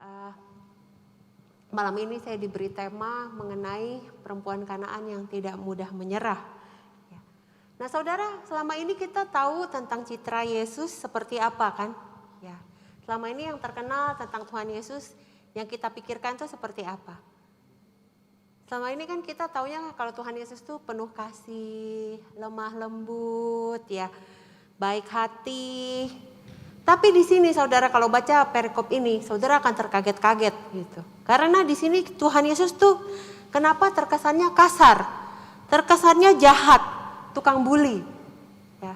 Uh, Malam ini saya diberi tema mengenai perempuan Kanaan yang tidak mudah menyerah. Nah saudara, selama ini kita tahu tentang citra Yesus seperti apa kan? Ya, selama ini yang terkenal tentang Tuhan Yesus yang kita pikirkan itu seperti apa? Selama ini kan kita taunya kalau Tuhan Yesus itu penuh kasih, lemah lembut, ya, baik hati. Tapi di sini saudara kalau baca perikop ini, saudara akan terkaget-kaget gitu. Karena di sini Tuhan Yesus tuh kenapa terkesannya kasar, terkesannya jahat, tukang bully. Ya.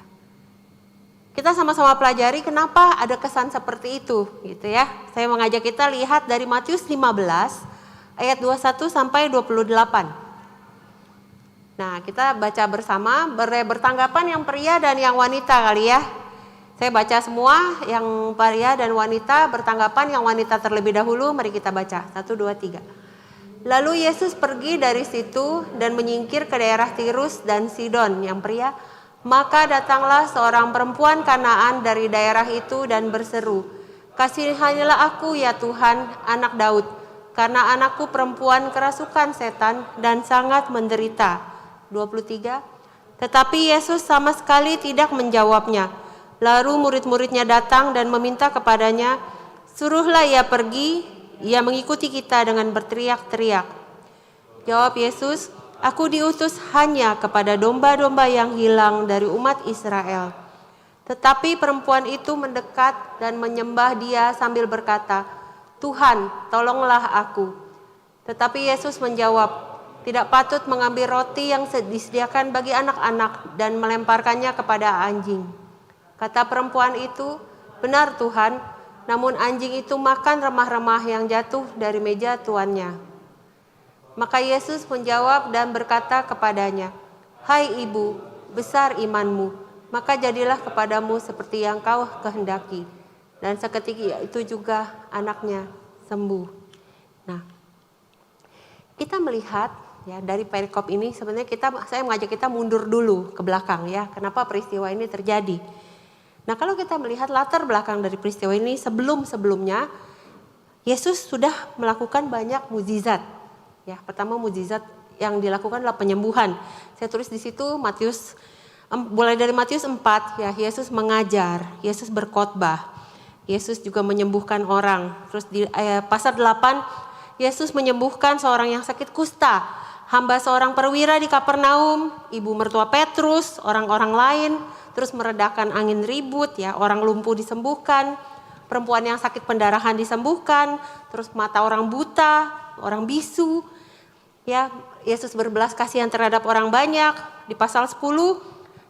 Kita sama-sama pelajari kenapa ada kesan seperti itu gitu ya. Saya mengajak kita lihat dari Matius 15 ayat 21 sampai 28. Nah, kita baca bersama, bertanggapan yang pria dan yang wanita kali ya. Saya baca semua, yang pria dan wanita bertanggapan, yang wanita terlebih dahulu. Mari kita baca, 1, 2, 3. Lalu Yesus pergi dari situ dan menyingkir ke daerah Tirus dan Sidon. Yang pria, maka datanglah seorang perempuan Kanaan dari daerah itu dan berseru, "Kasihanilah aku ya Tuhan, anak Daud, karena anakku perempuan kerasukan setan dan sangat menderita." 23. Tetapi Yesus sama sekali tidak menjawabnya. Lalu murid-muridnya datang dan meminta kepadanya, "Suruhlah ia pergi." Ia mengikuti kita dengan berteriak-teriak. Jawab Yesus, "Aku diutus hanya kepada domba-domba yang hilang dari umat Israel." Tetapi perempuan itu mendekat dan menyembah Dia sambil berkata, "Tuhan, tolonglah aku." Tetapi Yesus menjawab, "Tidak patut mengambil roti yang disediakan bagi anak-anak dan melemparkannya kepada anjing." Kata perempuan itu, "Benar Tuhan, namun anjing itu makan remah-remah yang jatuh dari meja tuannya." Maka Yesus menjawab dan berkata kepadanya, "Hai ibu, besar imanmu, maka jadilah kepadamu seperti yang kau kehendaki." Dan seketika itu juga anaknya sembuh. Nah, kita melihat ya dari perikop ini sebenarnya saya mengajak kita mundur dulu ke belakang ya. Kenapa peristiwa ini terjadi? Nah, kalau kita melihat latar belakang dari peristiwa ini sebelumnya, Yesus sudah melakukan banyak mukjizat. Ya, pertama mukjizat yang dilakukan adalah penyembuhan. Saya tulis di situ mulai dari Matius 4 ya, Yesus mengajar, Yesus berkhotbah. Yesus juga menyembuhkan orang. Terus di pasal 8 Yesus menyembuhkan seorang yang sakit kusta, hamba seorang perwira di Kapernaum, ibu mertua Petrus, orang-orang lain. Terus meredakan angin ribut ya, orang lumpuh disembuhkan, perempuan yang sakit pendarahan disembuhkan, terus mata orang buta, orang bisu. Ya, Yesus berbelas kasihan terhadap orang banyak. Di pasal 10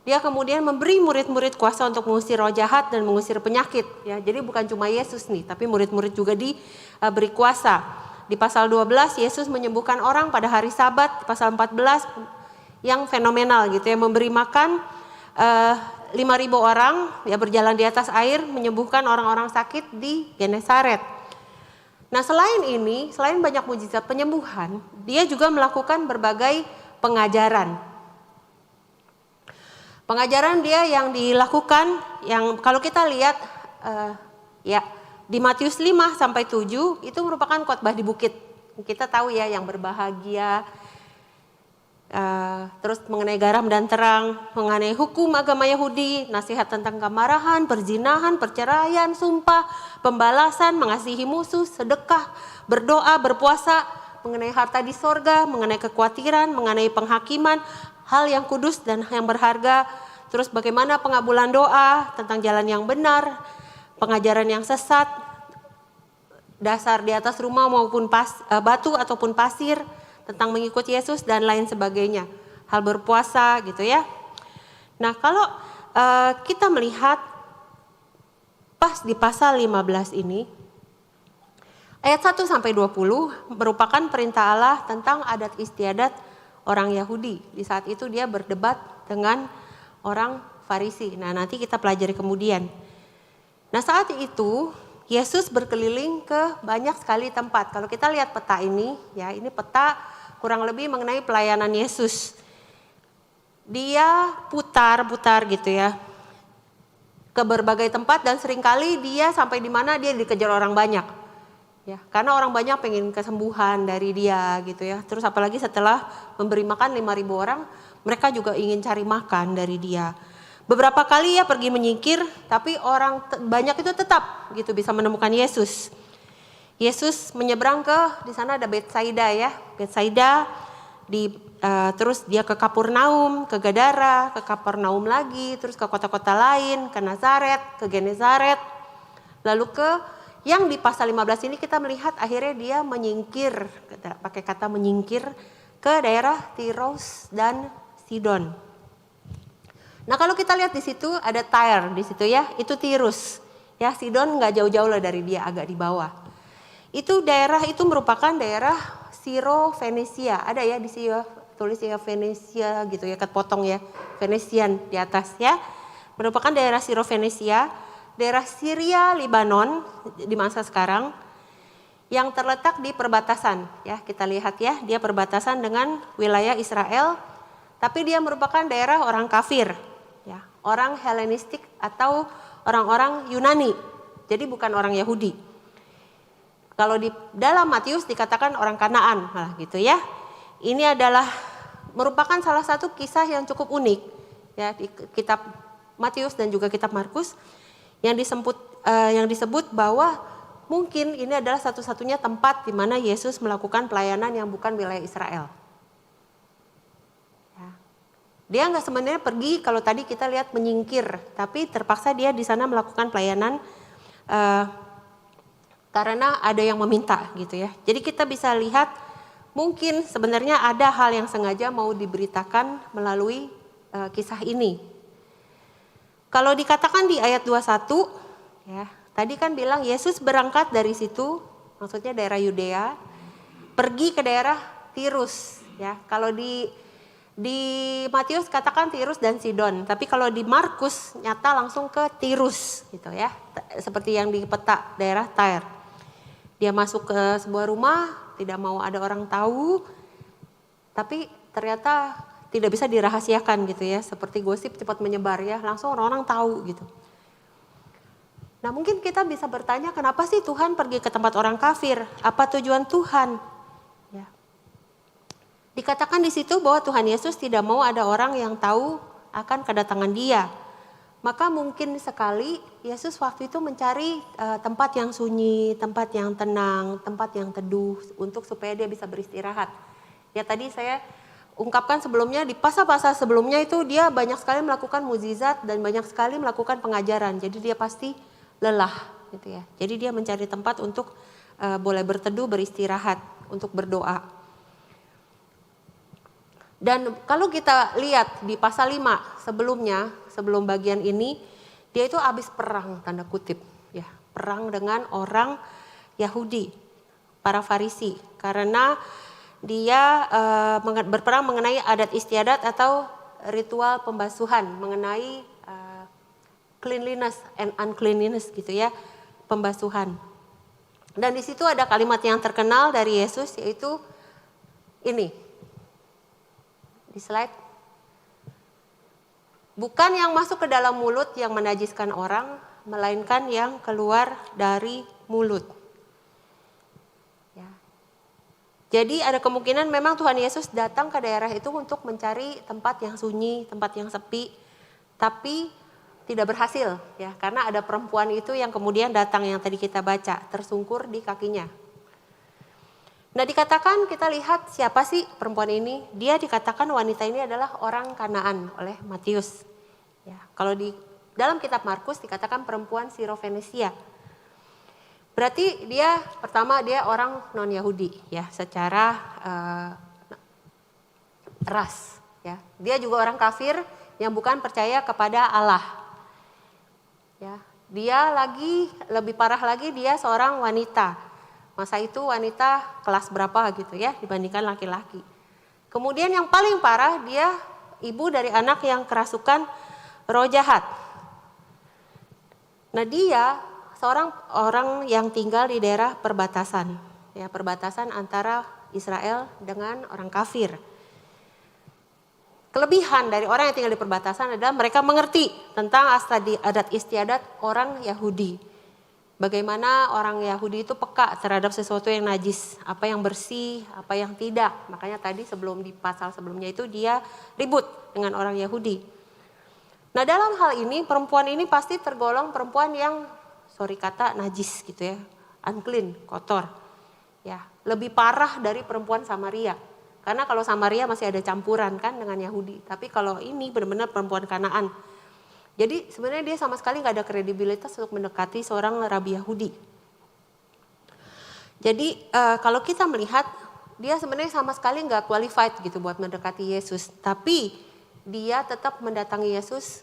dia kemudian memberi murid-murid kuasa untuk mengusir roh jahat dan mengusir penyakit ya. Jadi bukan cuma Yesus nih, tapi murid-murid juga diberi kuasa. Di pasal 12 Yesus menyembuhkan orang pada hari Sabat. Di pasal 14 yang fenomenal gitu ya, memberi makan 5.000 orang ya, berjalan di atas air, menyembuhkan orang-orang sakit di Genesaret. Nah, selain banyak mukjizat penyembuhan, dia juga melakukan berbagai pengajaran. Pengajaran dia yang dilakukan, yang kalau kita lihat ya di Matius 5 sampai 7 itu merupakan khotbah di bukit. Kita tahu ya, yang berbahagia. Terus mengenai garam dan terang, mengenai hukum agama Yahudi, nasihat tentang kemarahan, perzinahan, perceraian, sumpah, pembalasan, mengasihi musuh, sedekah, berdoa, berpuasa, mengenai harta di sorga, mengenai kekhawatiran, mengenai penghakiman, hal yang kudus dan yang berharga. Terus bagaimana pengabulan doa, tentang jalan yang benar, pengajaran yang sesat, dasar di atas rumah maupun batu ataupun pasir, tentang mengikuti Yesus dan lain sebagainya. Hal berpuasa gitu ya. Nah, kalau kita melihat pas di pasal 15 ini, ayat 1 sampai 20 merupakan perintah Allah tentang adat istiadat orang Yahudi. Di saat itu dia berdebat dengan orang Farisi. Nah, nanti kita pelajari kemudian. Nah, saat itu Yesus berkeliling ke banyak sekali tempat. Kalau kita lihat peta ini, ya, ini peta kurang lebih mengenai pelayanan Yesus. Dia putar-putar gitu ya, ke berbagai tempat dan seringkali dia sampai di mana dia dikejar orang banyak. Ya, karena orang banyak pengen kesembuhan dari dia gitu ya. Terus apalagi setelah memberi makan 5.000 orang, mereka juga ingin cari makan dari dia. Beberapa kali ya pergi menyingkir, tapi orang banyak itu tetap gitu bisa menemukan Yesus. Yesus menyeberang di sana ada Betsaida ya. Betsaida terus dia ke Kapernaum, ke Gadara, ke Kapernaum lagi, terus ke kota-kota lain, ke Nazaret, ke Genesaret. Lalu yang di pasal 15 ini kita melihat akhirnya dia menyingkir, pakai kata menyingkir ke daerah Tirus dan Sidon. Nah, kalau kita lihat di situ ada Tyre di situ ya, itu Tirus. Ya, Sidon nggak jauh-jauh lah dari dia, agak di bawah. Itu daerah itu merupakan daerah Siro-Fenisia. Ada ya di sini tulis ya Venesia gitu ya, kepotong ya, Venesian di atas ya. Merupakan daerah Siro-Fenisia, daerah Syria, Libanon di masa sekarang yang terletak di perbatasan ya. Kita lihat ya, dia perbatasan dengan wilayah Israel, tapi dia merupakan daerah orang kafir ya, orang Helenistik atau orang-orang Yunani. Jadi bukan orang Yahudi. Kalau di dalam Matius dikatakan orang Kanaan, gitu ya. Ini adalah merupakan salah satu kisah yang cukup unik ya di kitab Matius dan juga kitab Markus yang disebut bahwa mungkin ini adalah satu-satunya tempat di mana Yesus melakukan pelayanan yang bukan wilayah Israel. Ya. Dia nggak sebenarnya pergi kalau tadi kita lihat menyingkir, tapi terpaksa dia di sana melakukan pelayanan. Karena ada yang meminta gitu ya. Jadi kita bisa lihat mungkin sebenarnya ada hal yang sengaja mau diberitakan melalui kisah ini. Kalau dikatakan di ayat 21 ya, tadi kan bilang Yesus berangkat dari situ, maksudnya daerah Yudea, pergi ke daerah Tirus ya. Kalau di Matius katakan Tirus dan Sidon, tapi kalau di Markus nyata langsung ke Tirus gitu ya. Seperti yang di peta daerah Tyre. Dia masuk ke sebuah rumah, tidak mau ada orang tahu, tapi ternyata tidak bisa dirahasiakan gitu ya, seperti gosip cepat menyebar ya, langsung orang-orang tahu gitu. Nah mungkin kita bisa bertanya, kenapa sih Tuhan pergi ke tempat orang kafir? Apa tujuan Tuhan? Ya. Dikatakan di situ bahwa Tuhan Yesus tidak mau ada orang yang tahu akan kedatangan Dia. Maka mungkin sekali Yesus waktu itu mencari tempat yang sunyi, tempat yang tenang, tempat yang teduh untuk supaya dia bisa beristirahat. Ya tadi saya ungkapkan sebelumnya di pasal-pasal sebelumnya itu dia banyak sekali melakukan mukjizat dan banyak sekali melakukan pengajaran. Jadi dia pasti lelah gitu ya. Jadi dia mencari tempat untuk boleh berteduh, beristirahat, untuk berdoa. Dan kalau kita lihat di pasal 5 sebelumnya, sebelum bagian ini, dia itu habis perang tanda kutip ya, perang dengan orang Yahudi, para Farisi, karena dia berperang mengenai adat istiadat atau ritual pembasuhan, mengenai cleanliness and uncleanliness gitu ya, pembasuhan. Dan di situ ada kalimat yang terkenal dari Yesus, yaitu ini di slide. Bukan yang masuk ke dalam mulut yang menajiskan orang, melainkan yang keluar dari mulut. Ya. Jadi ada kemungkinan memang Tuhan Yesus datang ke daerah itu untuk mencari tempat yang sunyi, tempat yang sepi, tapi tidak berhasil ya, karena ada perempuan itu yang kemudian datang yang tadi kita baca, tersungkur di kakinya. Nah dikatakan, kita lihat siapa sih perempuan ini, dia dikatakan wanita ini adalah orang Kanaan oleh Matius. Ya, kalau di dalam kitab Markus dikatakan perempuan Siro-Fenisia. Berarti dia pertama dia orang non-Yahudi ya, secara ras ya. Dia juga orang kafir yang bukan percaya kepada Allah. Ya, dia lebih parah lagi, dia seorang wanita. Masa itu wanita kelas berapa gitu ya dibandingkan laki-laki. Kemudian yang paling parah, dia ibu dari anak yang kerasukan roh jahat. Nah dia seorang orang yang tinggal di daerah perbatasan, ya perbatasan antara Israel dengan orang kafir. Kelebihan dari orang yang tinggal di perbatasan adalah mereka mengerti tentang adat istiadat orang Yahudi. Bagaimana orang Yahudi itu peka terhadap sesuatu yang najis, apa yang bersih, apa yang tidak. Makanya tadi sebelum di pasal sebelumnya itu dia ribut dengan orang Yahudi. Nah dalam hal ini perempuan ini pasti tergolong perempuan yang najis gitu ya, unclean, kotor. Ya, lebih parah dari perempuan Samaria. Karena kalau Samaria masih ada campuran kan dengan Yahudi. Tapi kalau ini benar-benar perempuan Kanaan. Jadi sebenarnya dia sama sekali nggak ada kredibilitas untuk mendekati seorang rabi Yahudi. Jadi kalau kita melihat dia sebenarnya sama sekali nggak qualified gitu buat mendekati Yesus. Tapi dia tetap mendatangi Yesus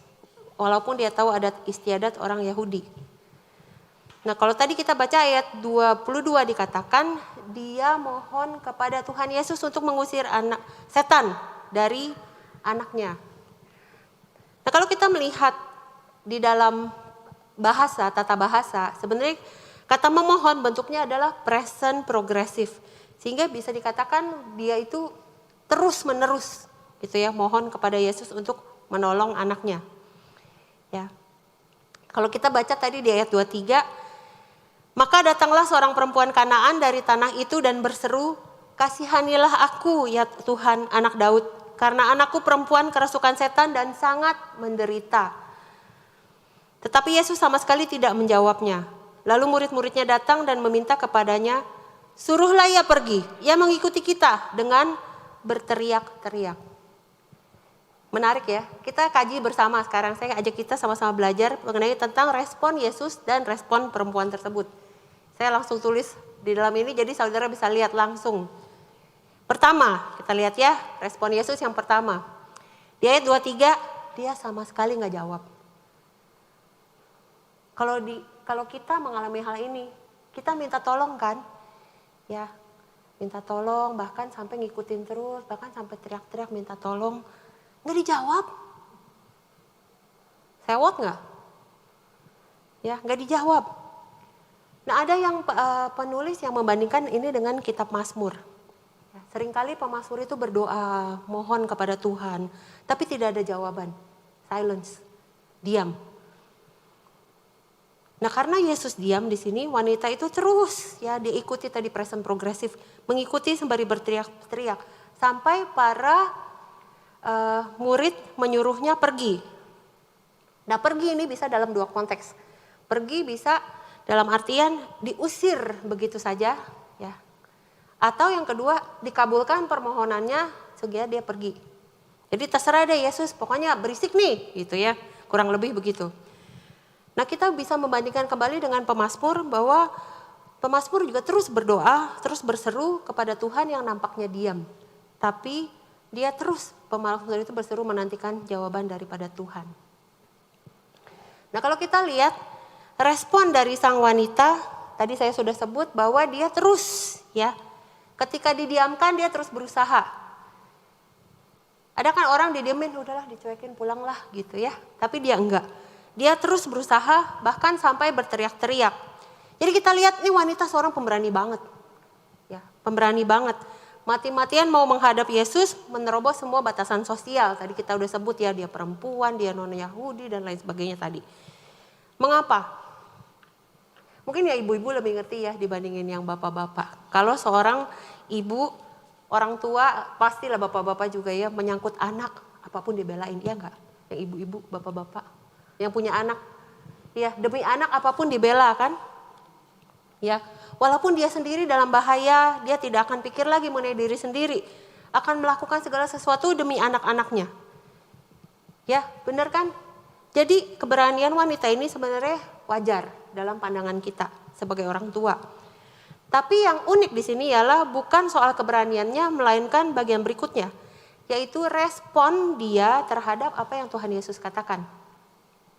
walaupun dia tahu adat istiadat orang Yahudi. Nah kalau tadi kita baca ayat 22 dikatakan dia mohon kepada Tuhan Yesus untuk mengusir setan dari anaknya. Nah kalau kita melihat di dalam bahasa, tata bahasa, sebenarnya kata memohon bentuknya adalah present progresif. Sehingga bisa dikatakan dia itu terus menerus gitu ya, mohon kepada Yesus untuk menolong anaknya. Ya. Kalau kita baca tadi di ayat 23, maka datanglah seorang perempuan Kanaan dari tanah itu dan berseru, "Kasihanilah aku ya Tuhan anak Daud, karena anakku perempuan kerasukan setan dan sangat menderita." Tetapi Yesus sama sekali tidak menjawabnya. Lalu murid-muridnya datang dan meminta kepadanya, "Suruhlah ia pergi, ia mengikuti kita," dengan berteriak-teriak. Menarik ya, kita kaji bersama sekarang. Saya ajak kita sama-sama belajar mengenai tentang respon Yesus dan respon perempuan tersebut. Saya langsung tulis di dalam ini jadi saudara bisa lihat langsung. Pertama, kita lihat ya respon Yesus yang pertama. Di ayat 23, dia sama sekali nggak jawab. Kalau kita mengalami hal ini, kita minta tolong kan? Ya, minta tolong, bahkan sampai ngikutin terus, bahkan sampai teriak-teriak minta tolong. Nggak dijawab. Sewot nggak? Ya, nggak dijawab. Nah ada yang penulis yang membandingkan ini dengan kitab Mazmur. Ya, seringkali pemazmur itu berdoa, mohon kepada Tuhan, tapi tidak ada jawaban. Silence, diam. Nah karena Yesus diam di sini, wanita itu terus ya diikuti tadi present progresif, mengikuti sembari berteriak-teriak sampai para murid menyuruhnya pergi. Nah pergi ini bisa dalam dua konteks. Pergi bisa dalam artian diusir begitu saja ya. Atau yang kedua dikabulkan permohonannya sehingga dia pergi. Jadi terserah deh Yesus, pokoknya berisik nih gitu ya, kurang lebih begitu. Nah kita bisa membandingkan kembali dengan pemazmur bahwa pemazmur juga terus berdoa, terus berseru kepada Tuhan yang nampaknya diam. Tapi dia terus, pemazmur itu berseru menantikan jawaban daripada Tuhan. Nah kalau kita lihat respon dari sang wanita, tadi saya sudah sebut bahwa dia terus ya, ketika didiamkan dia terus berusaha. Ada kan orang didiamin, udahlah dicuekin pulanglah gitu ya, tapi dia enggak. Dia terus berusaha bahkan sampai berteriak-teriak. Jadi kita lihat nih wanita seorang pemberani banget. Ya, pemberani banget. Mati-matian mau menghadap Yesus, menerobos semua batasan sosial. Tadi kita udah sebut ya, dia perempuan, dia non-Yahudi dan lain sebagainya tadi. Mengapa? Mungkin ya ibu-ibu lebih ngerti ya dibandingin yang bapak-bapak. Kalau seorang ibu, orang tua, pastilah bapak-bapak juga ya menyangkut anak, apapun dibelain, ya enggak? Yang ibu-ibu, bapak-bapak. Yang punya anak, ya demi anak apapun dibela kan, ya walaupun dia sendiri dalam bahaya, dia tidak akan pikir lagi mengenai diri sendiri, akan melakukan segala sesuatu demi anak-anaknya, ya benar kan? Jadi keberanian wanita ini sebenarnya wajar dalam pandangan kita sebagai orang tua. Tapi yang unik di sini ialah bukan soal keberaniannya, melainkan bagian berikutnya, yaitu respon dia terhadap apa yang Tuhan Yesus katakan.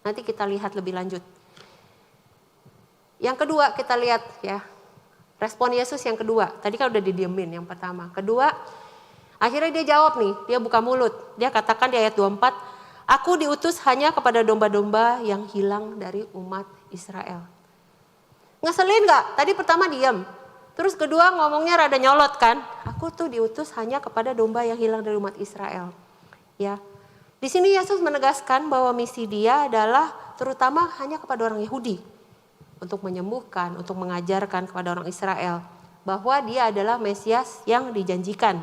Nanti kita lihat lebih lanjut. Yang kedua kita lihat ya, respon Yesus yang kedua. Tadi kan udah didiemin yang pertama. Kedua, akhirnya dia jawab nih, dia buka mulut. Dia katakan di ayat 24, "Aku diutus hanya kepada domba-domba yang hilang dari umat Israel." Ngeselin gak? Tadi pertama diam. Terus kedua ngomongnya rada nyolot kan. Aku tuh diutus hanya kepada domba yang hilang dari umat Israel. Ya. Di sini Yesus menegaskan bahwa misi dia adalah terutama hanya kepada orang Yahudi. untuk menyembuhkan, untuk mengajarkan kepada orang Israel bahwa dia adalah Mesias yang dijanjikan.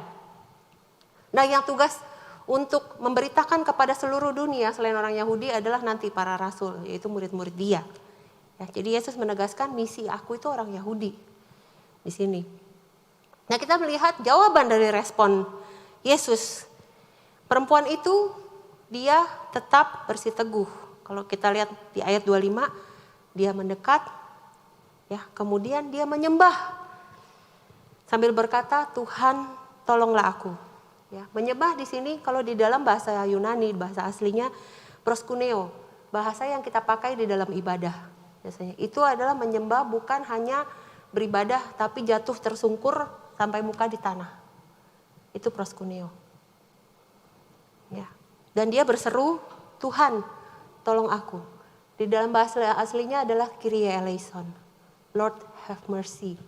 Nah, yang tugas untuk memberitakan kepada seluruh dunia selain orang Yahudi adalah nanti para rasul, yaitu murid-murid dia. Ya, jadi Yesus menegaskan misi aku itu orang Yahudi di sini. Nah, kita melihat jawaban dari respon Yesus. Perempuan itu dia tetap bersiteguh. Kalau kita lihat di ayat 25, dia mendekat, ya, kemudian dia menyembah sambil berkata, Tuhan tolonglah aku. Ya, menyembah di sini kalau di dalam bahasa Yunani, bahasa aslinya proskuneo, bahasa yang kita pakai di dalam ibadah. Biasanya itu adalah menyembah bukan hanya beribadah tapi jatuh tersungkur sampai muka di tanah. Itu proskuneo. Ya. Dan dia berseru, Tuhan tolong aku. Di dalam bahasa aslinya adalah Kyrie eleison, Lord have mercy.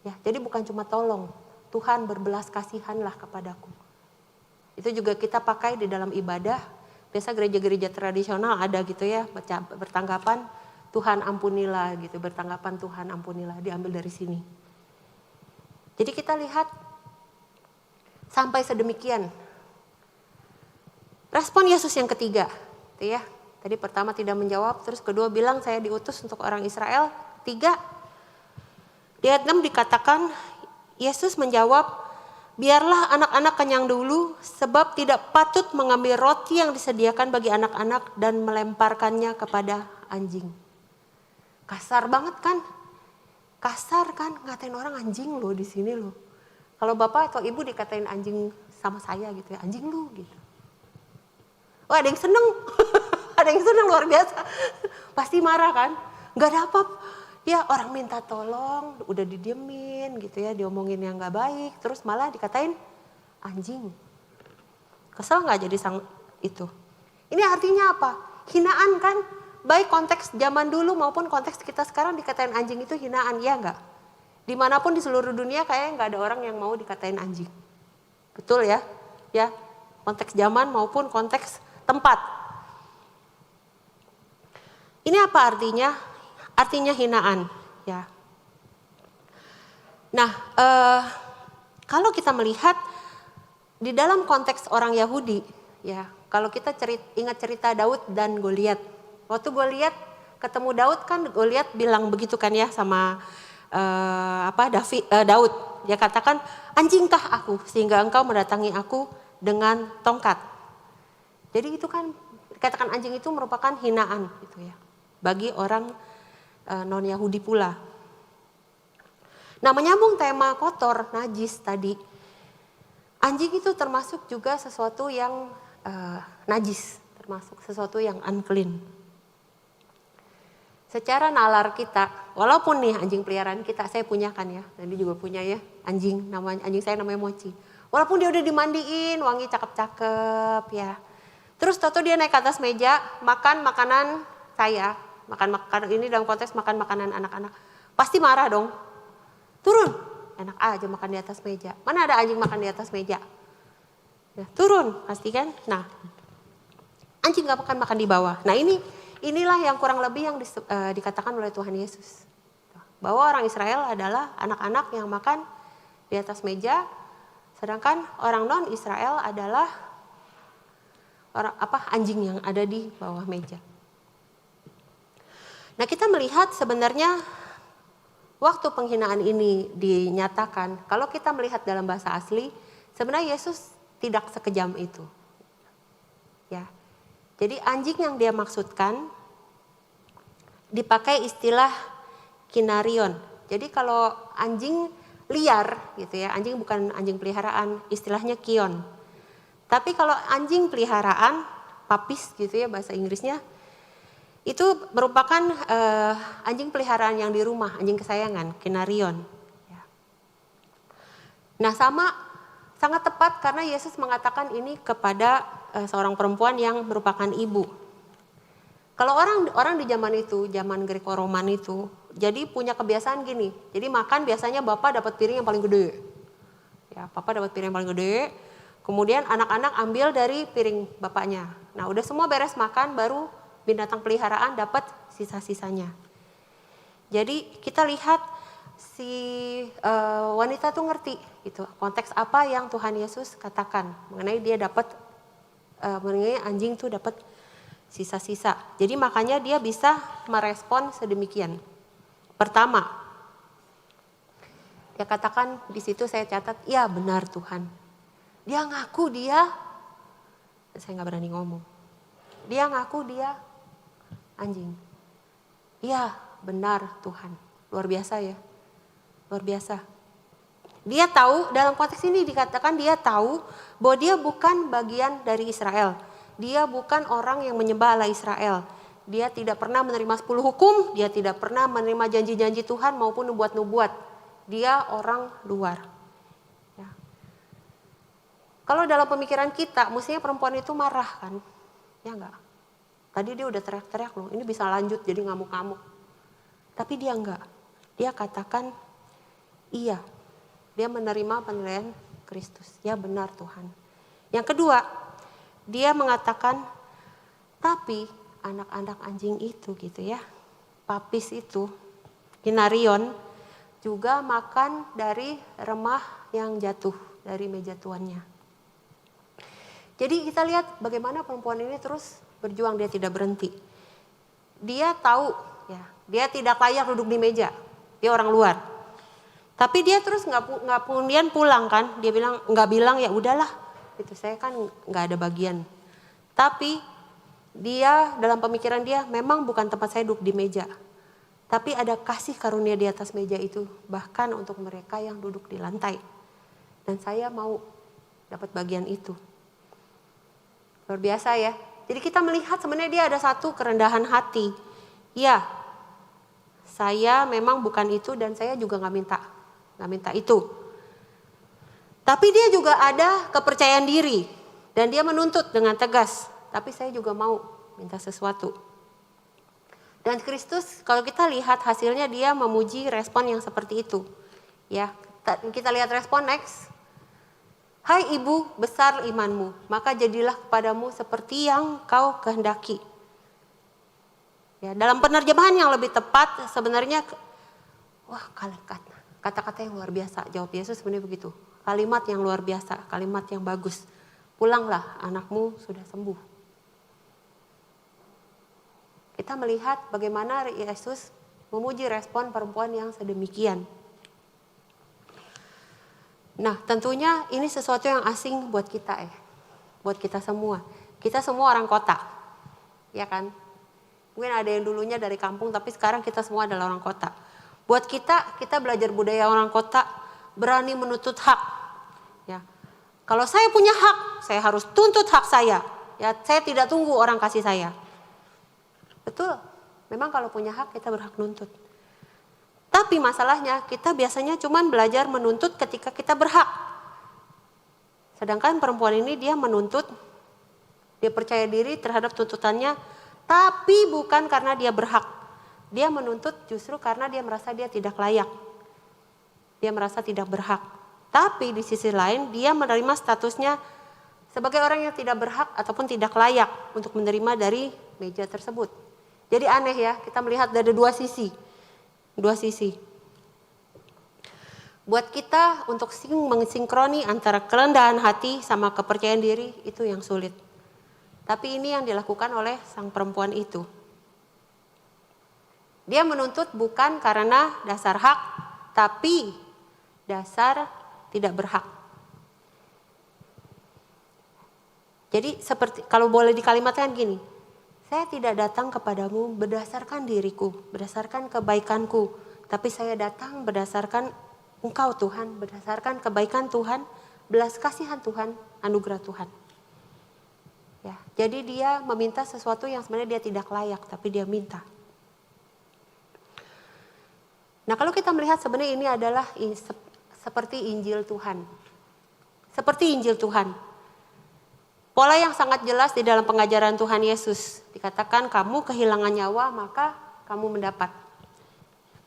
Ya, jadi bukan cuma tolong, Tuhan berbelas kasihanlah kepadaku. Itu juga kita pakai di dalam ibadah. Biasa gereja-gereja tradisional ada gitu ya, bertanggapan Tuhan ampunilah gitu, bertanggapan Tuhan ampunilah, diambil dari sini. Jadi kita lihat sampai sedemikian. Respon Yesus yang ketiga, gitu ya. Tadi pertama tidak menjawab, terus kedua bilang saya diutus untuk orang Israel. 3, di ayat 6 dikatakan Yesus menjawab, biarlah anak-anak kenyang dulu, sebab tidak patut mengambil roti yang disediakan bagi anak-anak dan melemparkannya kepada anjing. Kasar banget kan? Kasar kan, ngatain orang anjing loh di sini loh. Kalau bapak atau ibu dikatain anjing sama saya gitu ya, anjing lu gitu. Wah, ada yang seneng, ada yang seneng luar biasa. Pasti marah kan? Gak ada apa, ya orang minta tolong, udah didiemin gitu ya, diomongin yang gak baik, terus malah dikatain anjing. Kesel gak jadi sang itu? Ini artinya apa? Hinaan kan? Baik konteks zaman dulu maupun konteks kita sekarang dikatain anjing itu hinaan, ya gak? Dimanapun di seluruh dunia kayaknya gak ada orang yang mau dikatain anjing. Betul ya? Ya, konteks zaman maupun konteks tempat. Ini apa artinya? Artinya hinaan, ya. Nah, kalau kita melihat di dalam konteks orang Yahudi, ya, kalau kita ingat cerita Daud dan Goliat. Waktu Goliat ketemu Daud kan Goliat bilang begitu kan ya sama Daud. Dia katakan, anjingkah aku sehingga engkau mendatangi aku dengan tongkat. Jadi itu kan dikatakan anjing itu merupakan hinaan gitu ya bagi orang non Yahudi pula. Nah, menyambung tema kotor, najis tadi. Anjing itu termasuk juga sesuatu yang najis, termasuk sesuatu yang unclean. Secara nalar kita, walaupun nih anjing peliharaan kita, saya punya kan ya, tadi juga punya ya, anjing saya namanya Mochi. Walaupun dia udah dimandiin, wangi cakep-cakep ya. Terus tahu dia naik ke atas meja, makan makanan saya, makan makanan ini dalam konteks makan makanan anak-anak. Pasti marah dong. Turun, enak aja makan di atas meja. Mana ada anjing makan di atas meja? Ya, turun, pasti kan. Nah, anjing gak makan di bawah. Nah, inilah yang kurang lebih yang dikatakan oleh Tuhan Yesus. Bahwa orang Israel adalah anak-anak yang makan di atas meja, sedangkan orang non-Israel adalah anjing yang ada di bawah meja. Nah, kita melihat sebenarnya waktu penghinaan ini dinyatakan, kalau kita melihat dalam bahasa asli, sebenarnya Yesus tidak sekejam itu. Ya. Jadi anjing yang dia maksudkan dipakai istilah kinarion. Jadi kalau anjing liar gitu ya, anjing bukan anjing peliharaan, istilahnya kion. Tapi kalau anjing peliharaan, papis gitu ya bahasa Inggrisnya, itu merupakan anjing peliharaan yang di rumah, anjing kesayangan, kinarion. Ya. Nah, sangat tepat karena Yesus mengatakan ini kepada seorang perempuan yang merupakan ibu. Kalau orang di zaman itu, zaman Greko-Roman itu, jadi punya kebiasaan gini. Jadi makan biasanya bapak dapat piring yang paling gede. Ya, papa dapat piring yang paling gede. Kemudian anak-anak ambil dari piring bapaknya. Nah, udah semua beres makan, baru binatang peliharaan dapat sisa-sisanya. Jadi kita lihat si wanita tuh ngerti gitu konteks apa yang Tuhan Yesus katakan mengenai dia dapat mengenai anjing tuh dapat sisa-sisa. Jadi makanya dia bisa merespon sedemikian. Pertama, dia katakan di situ saya catat, ya benar Tuhan. Dia ngaku saya nggak berani ngomong. Dia ngaku dia anjing. Iya benar Tuhan. Luar biasa ya. Luar biasa. Dia tahu, dalam konteks ini dikatakan dia tahu bahwa dia bukan bagian dari Israel. Dia bukan orang yang menyembah Allah Israel. Dia tidak pernah menerima 10 hukum, dia tidak pernah menerima janji-janji Tuhan maupun nubuat-nubuat. Dia orang luar. Ya. Kalau dalam pemikiran kita, mestinya perempuan itu marah kan? Ya enggak? Tadi dia udah teriak-teriak loh, ini bisa lanjut jadi ngamuk-ngamuk. Tapi dia enggak. Dia katakan, iya. Dia menerima penilaian Kristus. Ya benar Tuhan. Yang kedua, dia mengatakan, tapi anak-anak anjing itu gitu ya, papis itu, kinarion, juga makan dari remah yang jatuh dari meja tuannya. Jadi kita lihat bagaimana perempuan ini terus berjuang, dia tidak berhenti. Dia tahu ya, dia tidak layak duduk di meja, dia orang luar. Tapi dia terus nggak kemudian pulang kan, dia nggak bilang ya udahlah, itu saya kan nggak ada bagian. Tapi dia dalam pemikiran dia memang bukan tempat saya duduk di meja, tapi ada kasih karunia di atas meja itu, bahkan untuk mereka yang duduk di lantai. Dan saya mau dapat bagian itu. Luar biasa ya. Jadi kita melihat sebenarnya dia ada satu kerendahan hati. Ya, saya memang bukan itu dan saya juga nggak minta itu. Tapi dia juga ada kepercayaan diri dan dia menuntut dengan tegas. Tapi saya juga mau minta sesuatu. Dan Kristus kalau kita lihat hasilnya dia memuji respon yang seperti itu. Ya, kita lihat respon next. Hai ibu, besar imanmu, maka jadilah kepadamu seperti yang kau kehendaki. Ya, dalam penerjemahan yang lebih tepat sebenarnya, wah kata-kata yang luar biasa, jawab Yesus sebenarnya begitu. Kalimat yang luar biasa, kalimat yang bagus. Pulanglah, anakmu sudah sembuh. Kita melihat bagaimana Yesus memuji respon perempuan yang sedemikian. Nah tentunya ini sesuatu yang asing buat kita buat kita semua. Kita semua orang kota, ya kan? Mungkin ada yang dulunya dari kampung tapi sekarang kita semua adalah orang kota. Buat kita belajar budaya orang kota, berani menuntut hak. Ya. Kalau saya punya hak, saya harus tuntut hak saya. Ya, saya tidak tunggu orang kasih saya. Betul, memang kalau punya hak kita berhak nuntut. Tapi masalahnya kita biasanya cuma belajar menuntut ketika kita berhak. Sedangkan perempuan ini dia menuntut, dia percaya diri terhadap tuntutannya, tapi bukan karena dia berhak. Dia menuntut justru karena dia merasa dia tidak layak. Dia merasa tidak berhak. Tapi di sisi lain dia menerima statusnya sebagai orang yang tidak berhak ataupun tidak layak untuk menerima dari meja tersebut. Jadi aneh ya, kita melihat dari dua sisi. Buat kita untuk mensinkroni antara kerendahan hati sama kepercayaan diri itu yang sulit. Tapi ini yang dilakukan oleh sang perempuan itu. Dia menuntut bukan karena dasar hak, tapi dasar tidak berhak. Jadi seperti kalau boleh dikalimatkan gini, saya tidak datang kepadamu berdasarkan diriku, berdasarkan kebaikanku, tapi saya datang berdasarkan Engkau Tuhan, berdasarkan kebaikan Tuhan, belas kasihan Tuhan, anugerah Tuhan. Ya, jadi dia meminta sesuatu yang sebenarnya dia tidak layak, tapi dia minta. Nah, kalau kita melihat sebenarnya ini adalah seperti Injil Tuhan. Seperti Injil Tuhan. Pola yang sangat jelas di dalam pengajaran Tuhan Yesus. Dikatakan kamu kehilangan nyawa maka kamu mendapat.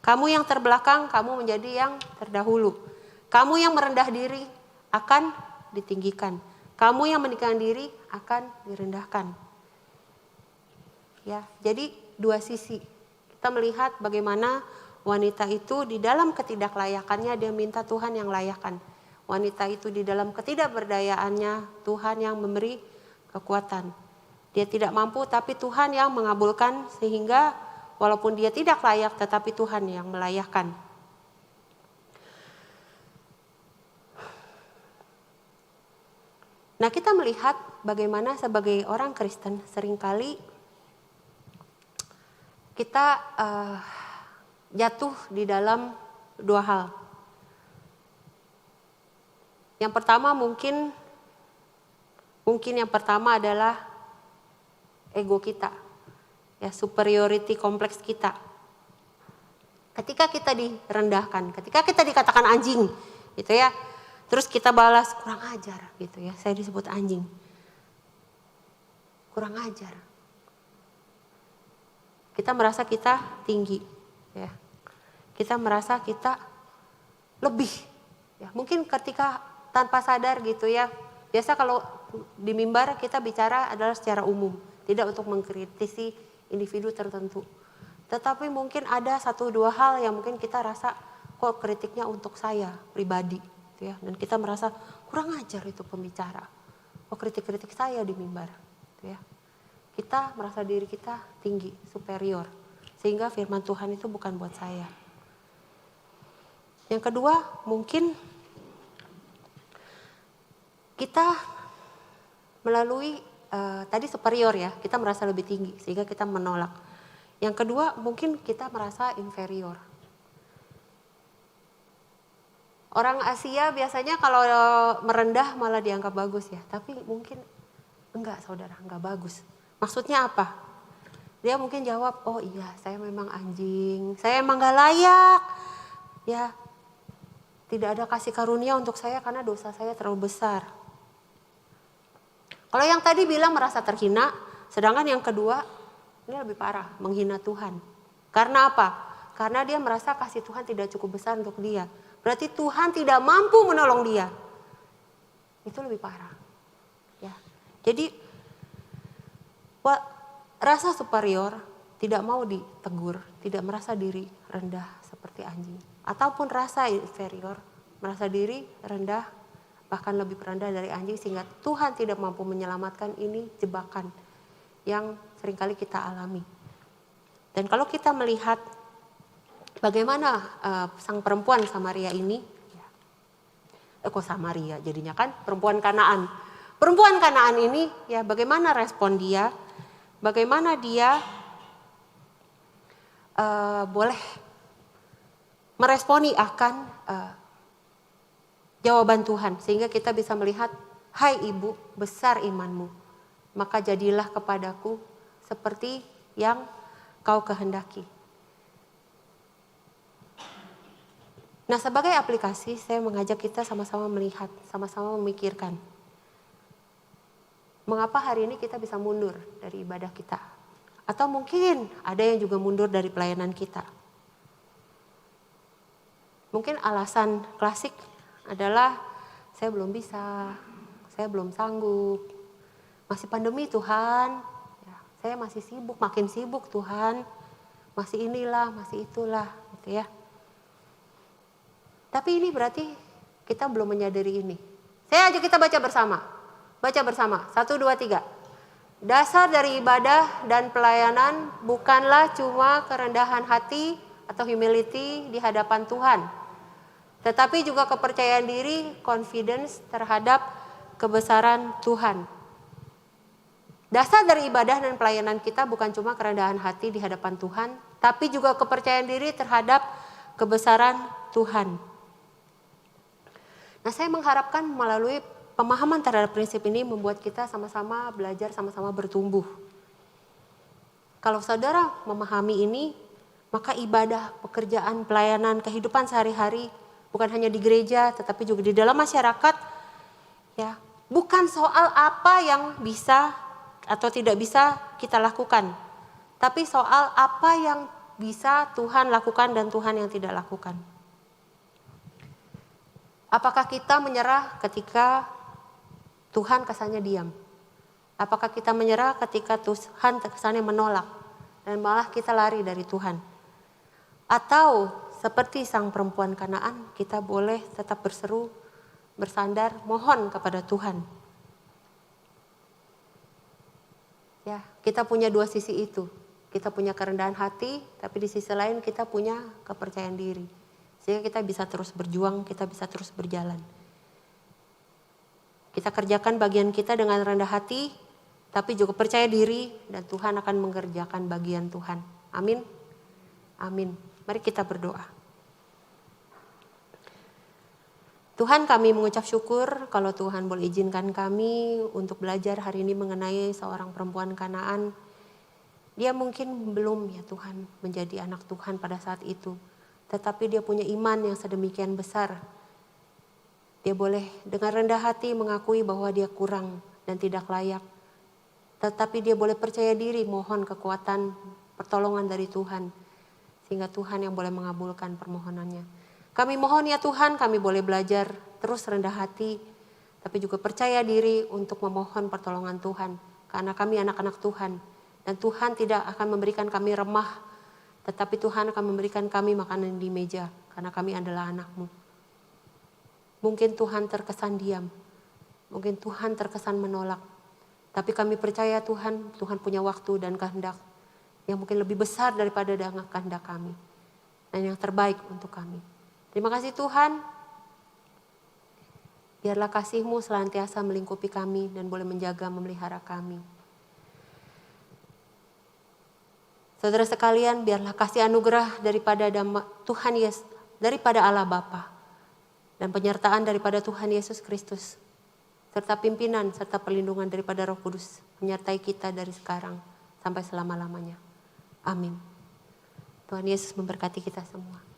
Kamu yang terbelakang kamu menjadi yang terdahulu. Kamu yang merendah diri akan ditinggikan. Kamu yang meninggikan diri akan direndahkan. Ya, jadi dua sisi. Kita melihat bagaimana Wanita itu di dalam ketidaklayakannya dia minta Tuhan yang layakkan. Wanita itu di dalam ketidakberdayaannya Tuhan yang memberi kekuatan. Dia tidak mampu tapi Tuhan yang mengabulkan sehingga walaupun dia tidak layak tetapi Tuhan yang melayakkan. Nah, kita melihat bagaimana sebagai orang Kristen seringkali kita jatuh di dalam dua hal. Yang pertama mungkin yang pertama adalah ego kita. Ya, superiority kompleks kita. Ketika kita direndahkan, ketika kita dikatakan anjing, gitu ya. Terus kita balas kurang ajar gitu ya. Saya disebut anjing. Kurang ajar. Kita merasa kita tinggi, ya. Kita merasa kita lebih, ya. Mungkin ketika tanpa sadar gitu ya. Biasa kalau di mimbar kita bicara adalah secara umum, tidak untuk mengkritisi individu tertentu. Tetapi mungkin ada satu dua hal yang mungkin kita rasa kok kritiknya untuk saya pribadi, gitu ya. Dan kita merasa kurang ajar itu pembicara. Oh, kritik-kritik saya di mimbar, gitu ya. Kita merasa diri kita tinggi, superior. Sehingga firman Tuhan itu bukan buat saya. Yang kedua, mungkin kita melalui tadi superior ya, kita merasa lebih tinggi sehingga kita menolak. Yang kedua, mungkin kita merasa inferior. Orang Asia biasanya kalau merendah malah dianggap bagus ya, tapi mungkin enggak saudara, enggak bagus. Maksudnya apa? Dia mungkin jawab, oh iya saya memang anjing, saya emang gak layak. Ya, tidak ada kasih karunia untuk saya karena dosa saya terlalu besar. Kalau yang tadi bilang merasa terhina, sedangkan yang kedua ini lebih parah, menghina Tuhan. Karena apa? Karena dia merasa kasih Tuhan tidak cukup besar untuk dia. Berarti Tuhan tidak mampu menolong dia. Itu lebih parah. Ya. Jadi rasa superior tidak mau ditegur, tidak merasa diri rendah seperti anjing. Ataupun rasa inferior, merasa diri rendah, bahkan lebih rendah dari anjing sehingga Tuhan tidak mampu menyelamatkan. Ini jebakan yang seringkali kita alami. Dan kalau kita melihat bagaimana sang perempuan Samaria ini, kok Samaria jadinya kan perempuan Kanaan. Perempuan Kanaan ini ya bagaimana respon dia? Bagaimana dia boleh meresponi akan jawaban Tuhan. Sehingga kita bisa melihat, hai ibu besar imanmu, maka jadilah kepadaku seperti yang kau kehendaki. Nah, sebagai aplikasi saya mengajak kita sama-sama melihat, sama-sama memikirkan. Mengapa hari ini kita bisa mundur dari ibadah kita? Atau mungkin ada yang juga mundur dari pelayanan kita. Mungkin alasan klasik adalah saya belum bisa, saya belum sanggup, masih pandemi Tuhan, ya, saya masih sibuk, makin sibuk Tuhan, masih inilah, masih itulah, gitu ya. Tapi ini berarti kita belum menyadari ini. Saya ajak kita baca bersama. Baca bersama, 1, 2, 3. Dasar dari ibadah dan pelayanan bukanlah cuma kerendahan hati atau humility di hadapan Tuhan. Tetapi juga kepercayaan diri, confidence terhadap kebesaran Tuhan. Dasar dari ibadah dan pelayanan kita bukan cuma kerendahan hati di hadapan Tuhan, tapi juga kepercayaan diri terhadap kebesaran Tuhan. Nah, saya mengharapkan melalui pemahaman terhadap prinsip ini membuat kita sama-sama belajar, sama-sama bertumbuh. Kalau saudara memahami ini, maka ibadah, pekerjaan, pelayanan, kehidupan sehari-hari bukan hanya di gereja tetapi juga di dalam masyarakat, ya, bukan soal apa yang bisa atau tidak bisa kita lakukan, tapi soal apa yang bisa Tuhan lakukan dan Tuhan yang tidak lakukan. Apakah kita menyerah ketika Tuhan kesannya diam? Apakah kita menyerah ketika Tuhan kesannya menolak dan malah kita lari dari Tuhan? Atau seperti sang perempuan Kanaan, kita boleh tetap berseru, bersandar, mohon kepada Tuhan. Ya, kita punya dua sisi itu. Kita punya kerendahan hati, tapi di sisi lain kita punya kepercayaan diri. Sehingga kita bisa terus berjuang, kita bisa terus berjalan. Kita kerjakan bagian kita dengan rendah hati, tapi juga percaya diri dan Tuhan akan mengerjakan bagian Tuhan. Amin. Amin. Mari kita berdoa. Tuhan, kami mengucap syukur kalau Tuhan boleh izinkan kami untuk belajar hari ini mengenai seorang perempuan Kanaan. Dia mungkin belum ya Tuhan menjadi anak Tuhan pada saat itu. Tetapi dia punya iman yang sedemikian besar. Dia boleh dengan rendah hati mengakui bahwa dia kurang dan tidak layak. Tetapi dia boleh percaya diri mohon kekuatan pertolongan dari Tuhan. Sehingga Tuhan yang boleh mengabulkan permohonannya. Kami mohon ya Tuhan, kami boleh belajar terus rendah hati, tapi juga percaya diri untuk memohon pertolongan Tuhan. Karena kami anak-anak Tuhan, dan Tuhan tidak akan memberikan kami remah, tetapi Tuhan akan memberikan kami makanan di meja, karena kami adalah anak-Mu. Mungkin Tuhan terkesan diam, mungkin Tuhan terkesan menolak, tapi kami percaya Tuhan punya waktu dan kehendak yang mungkin lebih besar daripada kehendak kami, dan yang terbaik untuk kami. Terima kasih Tuhan, biarlah kasih-Mu senantiasa melingkupi kami dan boleh menjaga memelihara kami. Saudara sekalian, biarlah kasih anugerah daripada Tuhan Yesus, daripada Allah Bapa dan penyertaan daripada Tuhan Yesus Kristus, serta pimpinan serta perlindungan daripada Roh Kudus menyertai kita dari sekarang sampai selama-lamanya. Amin. Tuhan Yesus memberkati kita semua.